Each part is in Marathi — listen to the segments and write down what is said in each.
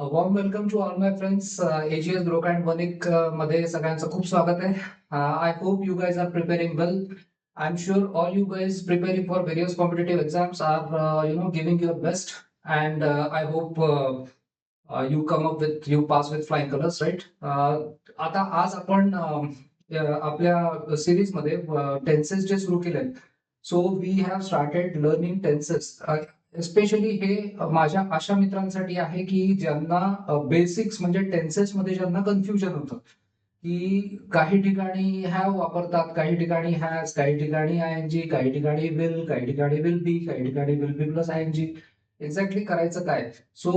Warm welcome to all my friends. एजीएस ग्रोक अँड वनिक मध्ये सगळ्यांचं खूप स्वागत आहे. I hope you guys are preparing well. I am sure all you guys preparing for various competitive exams are giving your best, and I hope you pass with flying colors, right? आता आज आपण आपल्या सिरीज मध्ये टेन्सेस जे सुरू केले. So we have started learning tenses. Especially हे माझ्या अशा मित्रांसाठी आहे की ज्यांना बेसिक्स म्हणजे टेन्सेस मध्ये ज्यांना कन्फ्युजन होतं, की काही ठिकाणी हॅव वापरतात, काही ठिकाणी हॅज, काही ठिकाणी आयएनजी, काही ठिकाणी विल, काही ठिकाणी विल बी, काही ठिकाणी विल बी प्लस आयएनजी. एक्झॅक्टली करायचं काय? सो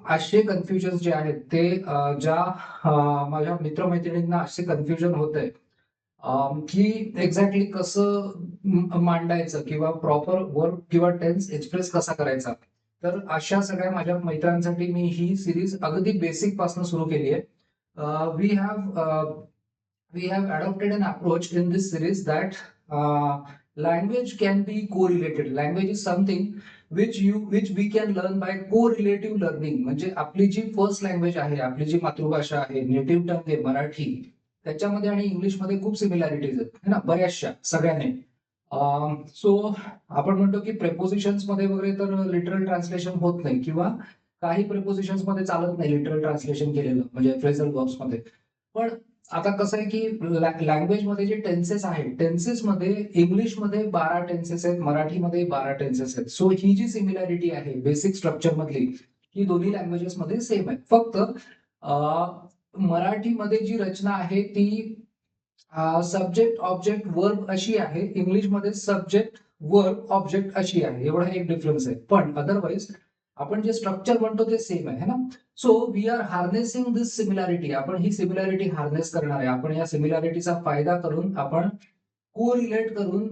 असे कन्फ्युजन जे आहेत ते माझ्या मित्रमैत्रिणींना असे कन्फ्युजन होत आहे की एक्झॅक्टली कसं मांडायचं किंवा प्रॉपर वर्ब किंवा टेन्स एक्सप्रेस कसा करायचा. तर अशा सगळ्या माझ्या मित्रांसाठी मी ही सिरीज अगदी बेसिक पासून सुरू केली आहे. We have adopted an approach in this series that language can be correlated. Language is something which we can learn by correlative learning. म्हणजे आपली जी फर्स्ट लँग्वेज आहे, आपली जी मातृभाषा आहे, नेटिव्ह टंग आहे मराठी, त्याच्यामध्ये आणि इंग्लिशमध्ये खूप सिमिलॅरिटीज आहेत है ना, बऱ्याचशा सगळ्याने. सो आपण म्हणतो की प्रेपोजिशन्स मध्ये वगैरे तर लिटरल ट्रान्सलेशन होत नाही, किंवा काही प्रेपोजिशन्स मध्ये चालत नाही लिटरल ट्रान्सलेशन केलेलं, म्हणजे फ्रेझल वर्ब्स मध्ये. पण आता कसं आहे की लँग्वेज मध्ये जे टेन्सेस आहेत, टेन्सेस मध्ये इंग्लिशमध्ये 12 टेन्सेस आहेत, मराठीमध्ये 12 टेन्सेस आहेत. सो ही जी सिमिलॅरिटी आहे बेसिक स्ट्रक्चर मधली, ही दोन्ही लँग्वेजेस मध्ये सेम आहे. फक्त मराठीमध्ये जी रचना आहे ती सब्जेक्ट ऑब्जेक्ट वर्ब अशी आहे, इंग्लिशमध्ये सब्जेक्ट वर्ब ऑब्जेक्ट अशी आहे. एवढा एक डिफरन्स आहे, पण अदरवाईज आपण जे स्ट्रक्चर म्हणतो ते सेम आहे ना. So we are harnessing this similarity. आपण ही सिमिलॅरिटी हार्नेस करणार आहे. आपण या सिमिलॅरिटीचा फायदा करून आपण कोरिलेट करून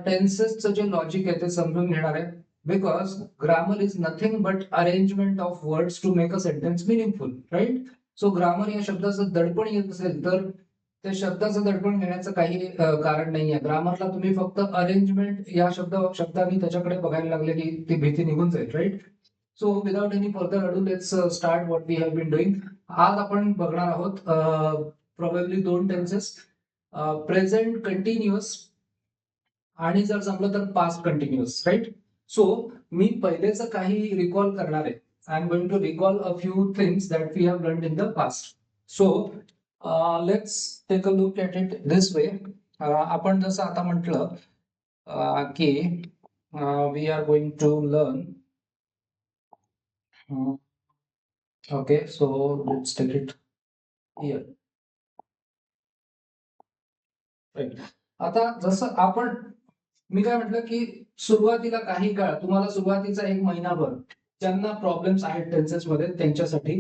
टेन्सेसचं जे लॉजिक आहे ते समजून घेणार आहे. Because grammar is nothing but arrangement of words to make a sentence meaningful, right? So grammar या शब्दाचं दडपण येत असेल तर त्या शब्दाचं दडपण घेण्याचं काही कारण नाहीये. ग्रामरला तुम्ही फक्त अरेंजमेंट या शब्दाने त्याच्याकडे बघायला लागले की ती भीती निघून जाईल, right? So without any further ado let's start what we have been doing. आज आपण बघणार आहोत प्रोबेबली दोन टेन्सेस, प्रेझेंट कंटिन्युअस आणि जर जमलं तर पास्ट कंटिन्युअस, राईट? सो मी पहिलेच काही रिकॉल करणार आहे. I am going to recall a few things that we have learn in the past. So let's take a look at it this way. आपण जसं आता म्हटलं की we are going to learn. Okay, so let's take it here. Right. आता जसं आपण, मी काय म्हटलं की सुरुवातीला काही काळ, तुम्हाला सुरुवातीचा एक महिनाभर ज्यांना प्रॉब्लेम्स आहेत टेन्सेस मध्ये त्यांच्यासाठी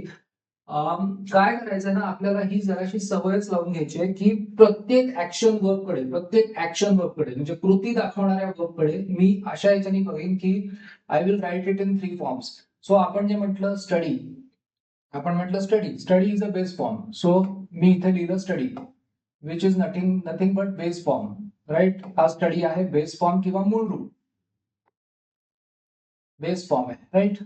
काय करायचं ना, आपल्याला ही जराशी सवयच लावून घ्यायची आहे की प्रत्येक ऍक्शन वर्बकडे म्हणजे कृती दाखवणाऱ्या वर्बकडे मी अशा याच्याने बघेन की I will write it in 3 forms. So आपण जे म्हटलं स्टडी, आपण म्हटलं study, study is a base form. So मी इथे लिहिलं study, which is nothing but base form, right? हा स्टडी आहे बेस फॉर्म किंवा मूळ रूप, बेस फॉर्म आहे, राईट?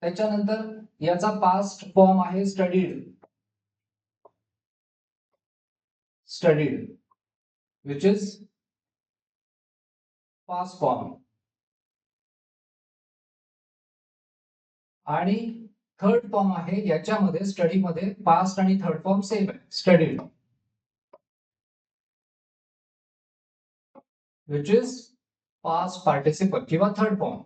त्याच्यानंतर याचा पास्ट फॉर्म आहे studied, studied which is past form. आणि थर्ड फॉर्म आहे याच्यामध्ये, स्टडी मध्ये पास्ट आणि थर्ड फॉर्म सेम आहे, studied, which is past participle किंवा थर्ड फॉर्म.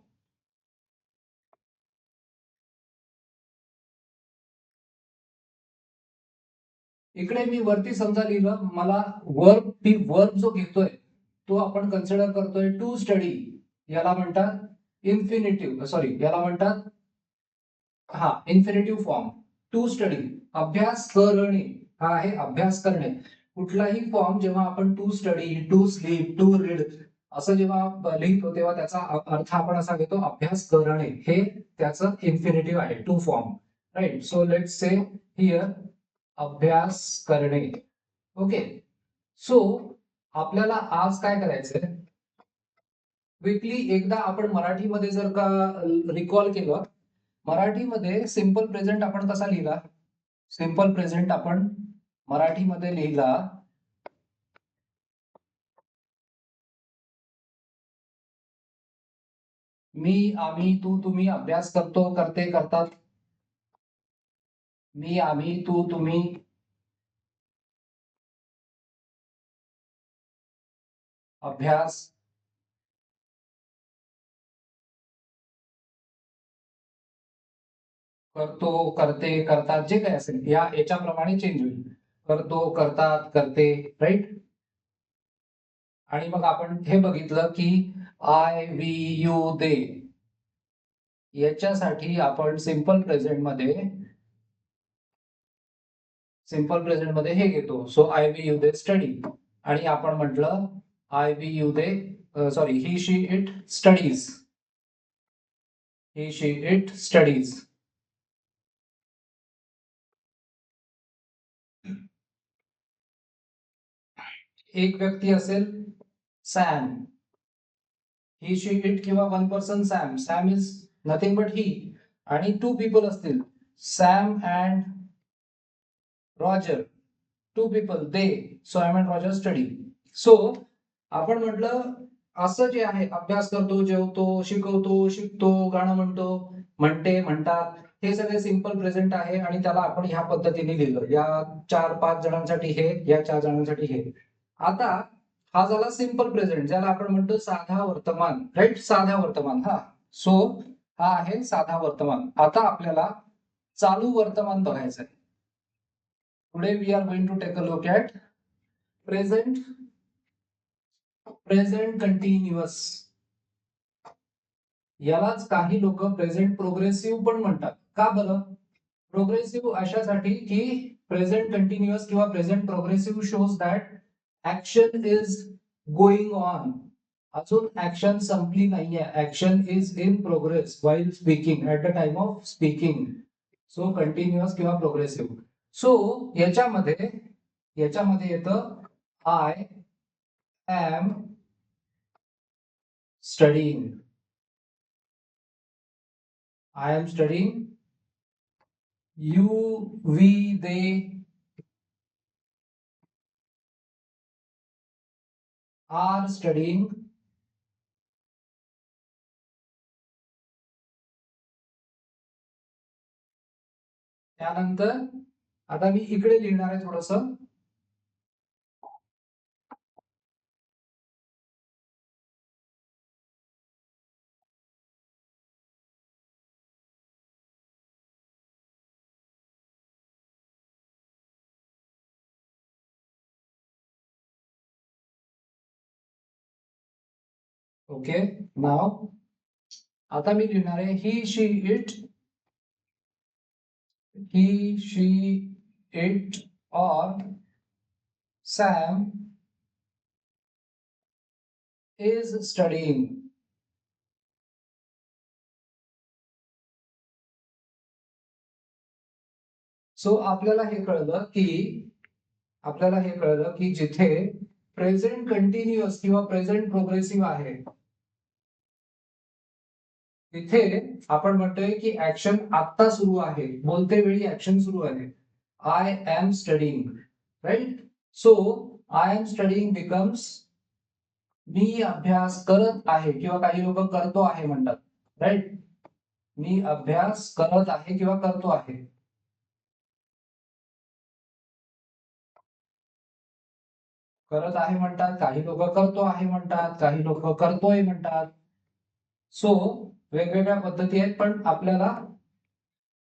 इकडे मी वरती समजा लिहिलं, मला वर्ब जो घेतोय तो आपण कन्सिडर करतोय टू स्टडी. याला म्हणतात इन्फिनिटिव्ह, सॉरी याला म्हणतात इन्फिनिटिव्ह फॉर्म. टू स्टडी, अभ्यास करणे, हा आहे अभ्यास करणे. कुठलाही फॉर्म जेव्हा आपण to study, to sleep, to read असं जेव्हा लिहितो तेव्हा त्याचा अर्थ आपण असा घेतो अभ्यास करणे. हे त्याचं इन्फिनिटिव्ह आहे, to form, right? So let's say here अभ्यास करणे. ओके. सो आपल्याला आज काय करायचंय, क्विकली एकदा आपण मराठीमध्ये जर का रिकॉल केलं मराठीमध्ये सिंपल प्रेझेंट आपण कसा लिहिला? सिंपल प्रेझेंट आपण मराठीमध्ये लिहिला मी, आम्ही, तू, तुम्ही, अभ्यास करतो, करते, करतात. मी, आम्ही, तू, तुम्ही, अभ्यास करतो, करते, करतात, जे काही असेल याच्याप्रमाणे चेंज होईल. करतो, करतात, करते, राईट. आणि मग आपण हे बघितलं की आय, वी, यू, दे याच्यासाठी आपण सिंपल प्रेझेंट मध्ये हे घेतो. So I, we, you, they study. आणि आपण म्हटलं I, we, you, they sorry, he, she, it studies. He, she, it studies. एक व्यक्ती असेल सॅम. ही, शी, इट किंवा one person Sam. Sam is nothing but he. आणि टू पीपल असतील Sam and Roger. Two people they. Sam and Roger study. So आपण म्हटलं असं जे आहे अभ्यास करतो, जेवतो, शिकवतो, शिकतो, गाणं म्हणतो, म्हणते, म्हणतात, हे सगळे सिंपल प्रेझेंट आहे आणि त्याला आपण ह्या पद्धतीने लिहिलं. या 4-5 जणांसाठी हे, या 4 जणांसाठी हे. आता हा झाला सिंपल प्रेझेंट, ज्याला आपण म्हणतो साधा वर्तमान, राईट. साधा वर्तमान. हा. सो हा आहे साधा वर्तमान. आता आपल्याला चालू वर्तमान बघायचं आहे. Today we are going to take a look at present continuous. यालाच काही लोक प्रेझेंट प्रोग्रेसिव्ह पण म्हणतात. का बरं? प्रोग्रेसिव्ह अशासाठी की प्रेझेंट कंटिन्युअस किंवा present progressive shows that action is going on. अजून ऍक्शन संपली नाहीये. Action is in progress while speaking, at the time of speaking. So continuous किंवा प्रोग्रेसिव्ह. सो याच्यामध्ये येतं I am studying. I am studying. You, we, they are studying. त्यानंतर आता मी इकडे लिहिणार आहे थोडस. ओके. नाव आता मी लिहिणार आहे ही, she, it. He, she, it और सॅम इज स्टडीइंग. सो आपल्याला हे कळलं की जिथे प्रेझेंट कंटिन्युअस किंवा प्रेझेंट प्रोग्रेसिव्ह आहे तिथे आपण म्हणतोय की ऍक्शन आता सुरू आहे. बोलते वेळी ऍक्शन सुरू आहे. I am studying, right. So I am studying becomes मी अभ्यास करत आहे किंवा काही लोक करतो आहे म्हणतात, राईट. मी अभ्यास करत आहे किंवा करतो आहे. करत आहे म्हणतात, काही लोक करतो आहे म्हणतात, काही लोक करतोय म्हणतात. सो वेगवेगळ्या पद्धती आहेत, पण आपल्याला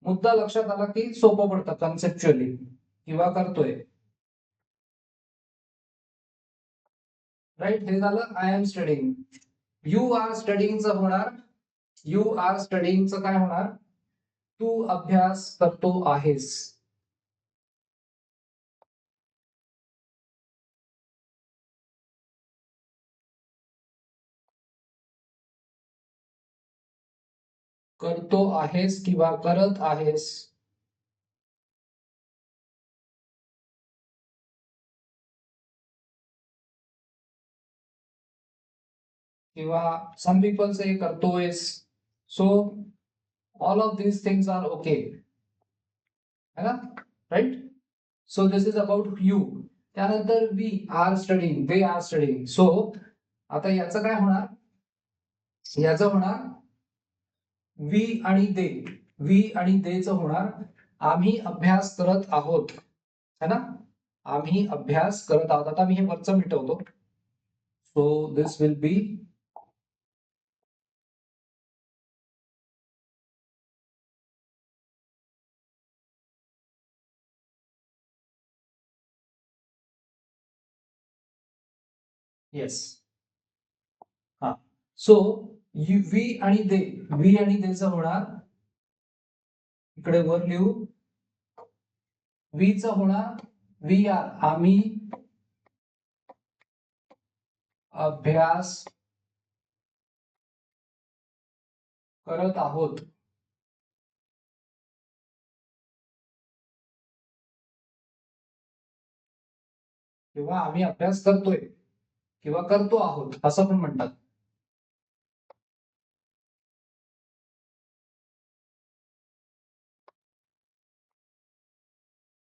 मुद्दा लक्षात आला की सोपं पडतं कन्सेप्च्युअली. किंवा करतोय, राईट. हे झालं I am studying. You are स्टडीइंगचं होणार, यू आर स्टडीइंगचं काय होणार? तू अभ्यास करतो आहेस. करतो आहेस किंवा करत आहेस. किंवा सम पीपल से करतोयस. So all of these things are okay, है ना, right. So this is about you. त्यानंतर we are studying, they are studying. So आता याचं काय होणार, याचं होणार वी आणि दे. वी आणि देचं होणार आम्ही अभ्यास करत आहोत, है ना, आम्ही अभ्यास करत आहोत. आता मी हे वरचं मिटवतो. So this will be yes. हा. सो वी आणि दे, वी आणि देचं होणार, इकडे वर लिहू, वी चं होणार वी आर, आम्ही अभ्यास करत आहोत. किंवा आम्ही अभ्यास करतोय किंवा करतो आहोत असं पण म्हणतात.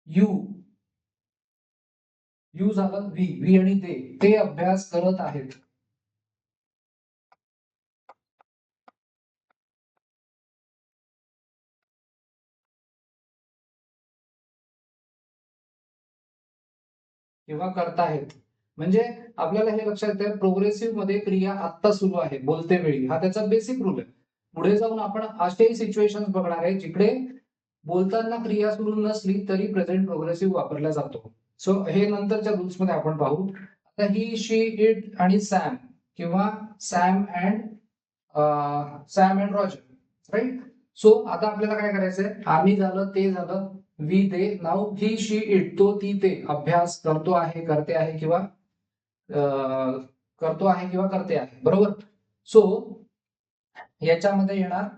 यू, यू झालं वी, वी आणि ते अभ्यास करत आहेत. किंवा करताहेत. म्हणजे आपल्याला हे लक्षात येतं, प्रोग्रेसिव्ह मध्ये क्रिया आत्ता सुरू आहे बोलते वेळी, हा त्याचा बेसिक रूल आहे. पुढे जाऊन आपण असेही सिच्युएशन बघणार आहे जिकडे बोलताना क्रिया सुरू नसली तरी प्रेझेंट प्रोग्रेसिव्ह वापरला जातो. सो हे नंतरच्या रूल्स मध्ये आपण पाहू. आता ही, शी, इट आणि सॅम, किंवा Sam and Roger, right. So आता आपल्याला काय करायचंय, आम्ही झालं, ते झालं, we they, now he, she, it, तो, ती, ते अभ्यास करतो आहे, करते आहे किंवा करतो आहे किंवा करते आहे, बरोबर. सो याच्यामध्ये येणार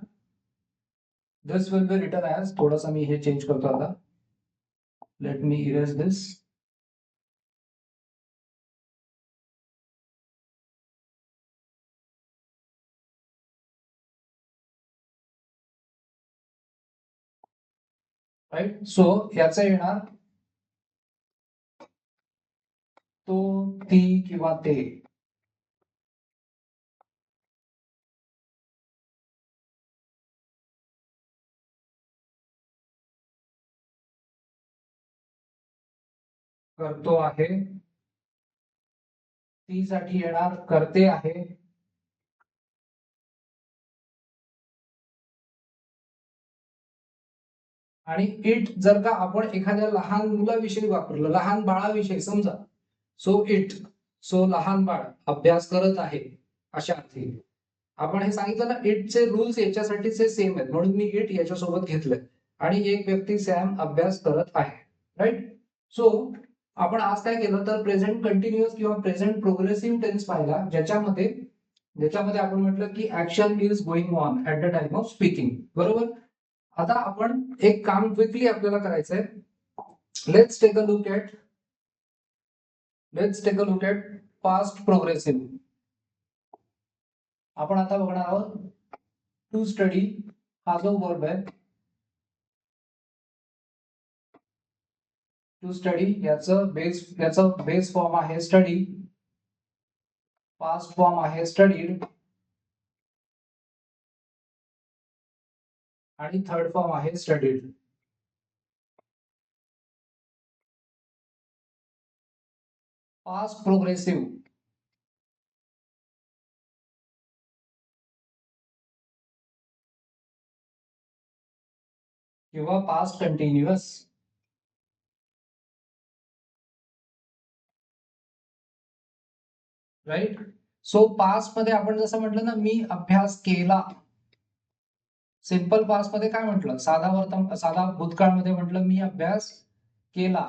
दिस विल बी रिटन ॲज, थोडासा मी हे चेंज करतो आता. लेट मी इरेज दिस. राईट. सो याचं येणार तो, ती किंवा ते करतो आहे. ती साठी येणार करते आहे. आणि इट जर का आपण एखाद्या लहान मुलाविषयी वापरलं, लहान बाळाविषयी समजा, सो इट, सो लहान बाळ अभ्यास करत आहे, अशा अर्थी. आपण हे सांगितलं ना, इटचे रूल्स याच्यासाठीचे सेम आहेत, म्हणून मी इट याच्यासोबत घेतलंय. आणि एक व्यक्ती सॅम अभ्यास करत आहे, राईट. सो आपण आज काय केलं तर प्रेझेंट कंटिन्युअस किंवा प्रेझेंट प्रोग्रेसिव्ह टेन्स पाहिला, ज्याच्यामध्ये आपण म्हटलं की action is going on at the time of speaking, बरोबर. आता आपण एक काम क्विकली आपल्याला करायचंय. Let's take a look at let's take a look at past progressive. आपण आता बघणार आहोत टू स्टडी, हा जो वर्ब आहे, टू स्टडी, याचं बेस फॉर्म आहे स्टडी, पास्ट फॉर्म आहे स्टडीड, आणि थर्ड फॉर्म आहे स्टडीड. पास्ट प्रोग्रेसिव्ह किंवा past continuous, right. So past मध्ये आपण जसं म्हटलं ना, मी अभ्यास केला, सिंपल पास्ट मध्ये काय म्हटलं, साधा भूतकाळमध्ये म्हटलं मी अभ्यास केला.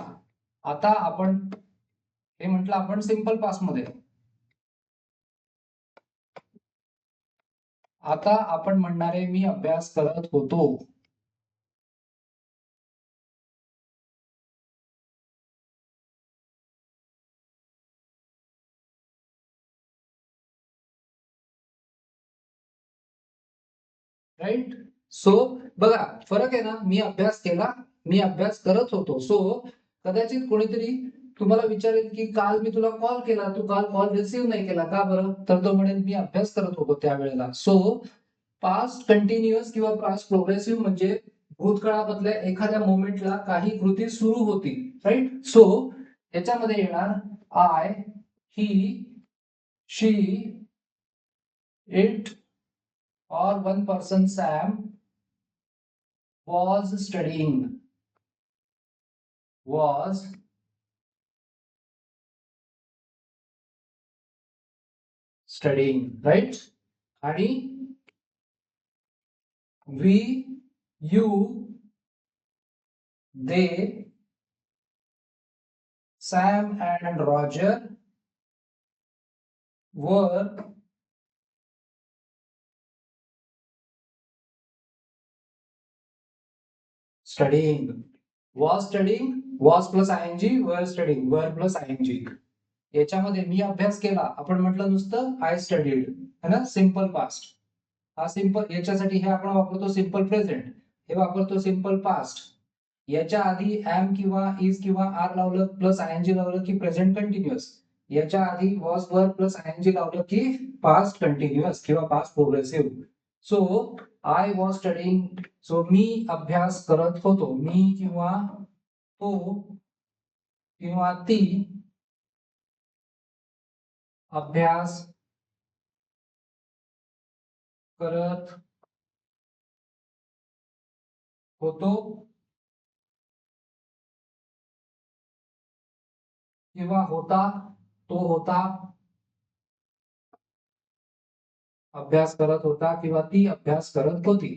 आता आपण हे म्हटलं आपण सिंपल पास्ट मध्ये, आता आपण म्हणणार आहे मी अभ्यास करत होतो. राईट. सो बघा फरक आहे ना, मी अभ्यास केला, मी अभ्यास करत होतो. सो कदाचित कोणीतरी तुम्हाला विचारेल की काल मी तुला कॉल केला, तू काल कॉल रिसीव्ह नाही केला का बरं? तर तो म्हणेल मी अभ्यास करत होतो त्यावेळेला. सो पास्ट कंटिन्युअस किंवा पास्ट प्रोग्रेसिव्ह म्हणजे भूतकाळामधल्या एखाद्या मोमेंटला काही कृती सुरू होती, राईट? सो याच्यामध्ये येणार I, he, she, it or one person Sam was was studying, right? आणि we, you, they, Sam and Roger were studying. Was plus ing, were plus ing. याच्यामध्ये मी अभ्यास केला, आपण म्हटलं नुसतं आय स्टडीड, है ना, सिंपल पास्ट. हा सिंपल, याच्यासाठी हे आपण वापरतो सिंपल प्रेझेंट, हे वापरतो सिंपल पास्ट. याच्या आधी एम किंवा इज किंवा आर लावलं प्लस आयएनजी लावलं की प्रेझेंट कंटिन्युअस. याच्या आधी वॉज वर प्लस आयएनजी लावलं की पास्ट कंटिन्युअस किंवा past progressive. So I was studying, so मी अभ्यास करत होतो. मी किंवा तो किंवा ती अभ्यास करत होतो किंवा होता, तो होता अभ्यास करत होता किंवा ती अभ्यास करत होती.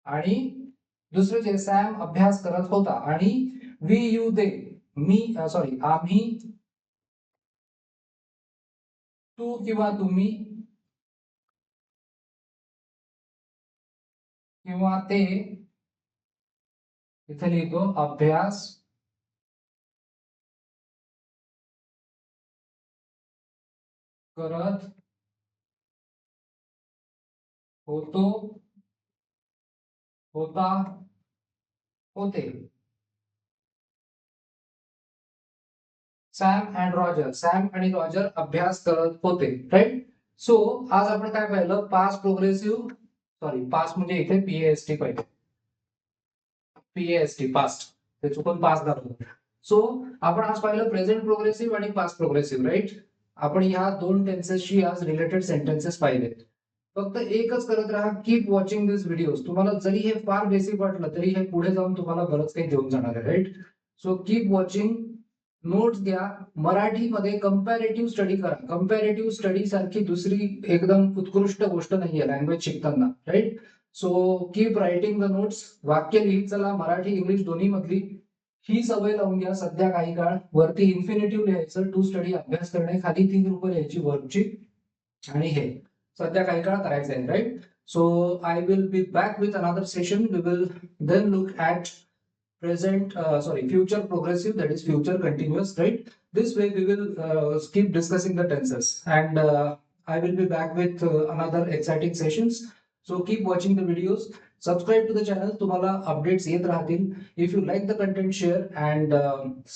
आणि दुसरे जे सॅम अभ्यास करत होता. आणि वी, यू, दे, मी सॉरी आम्ही, तू किंवा तुम्ही किंवा ते, इथे लिहितो अभ्यास करत होतो, होता, होते. सॅम अँड रॉजर, सॅम आणि रॉजर अभ्यास करत होते, राईट? सो आज आपण काय पाहिलं? पास्ट प्रोग्रेसिव्ह, सॉरी पास्ट म्हणजे इथे पीएएसटी पाहिजे, पीएएसटी पास्ट, ते चुकून पास झालं. सो आपण आज पाहिलं प्रेझेंट प्रोग्रेसिव्ह आणि पास्ट प्रोग्रेसिव्ह, राईट? आपण ह्या दोन टेन्सेसशी आज रिलेटेड सेंटेन्सेस पाहिले. फक्त एकच करत राहा, कीप वॉचिंग दिस व्हिडिओज. तुम्हाला जरी हे फार बेसिक वाटलं तरी हे पुढे जाऊन तुम्हाला बरंच काही देऊन जाणार आहे, right? So keep watching, notes घ्या. मराठीमध्ये कंपॅरेटिव्ह स्टडी करा. कंपॅरेटिव्ह स्टडी सारखी दुसरी एकदम उत्कृष्ट गोष्ट नाहीये लँग्वेज शिकताना, right? So keep writing the notes. वाक्य लिहित चला, मराठी इंग्लिश दोन्ही मधली. ही सवय लावून घ्या सध्या काही काळ. वरती इन्फिनिटिव्ह लिहायचं, टू स्टडी अभ्यास करणे, खाली 3 रुपये लिहायची वर्कची. आणि हे सध्या काही काळ करायचं आहे, right? So I will be back with another session. We will then look at present sorry future progressive, that is future continuous, right? This way we will keep discussing the tenses, and I will be back with another exciting sessions. So keep watching the videos, subscribe to the channel, tumhala updates yet rahatil. If you like the content, share, and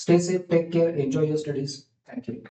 stay safe, take care, enjoy your studies. Thank you.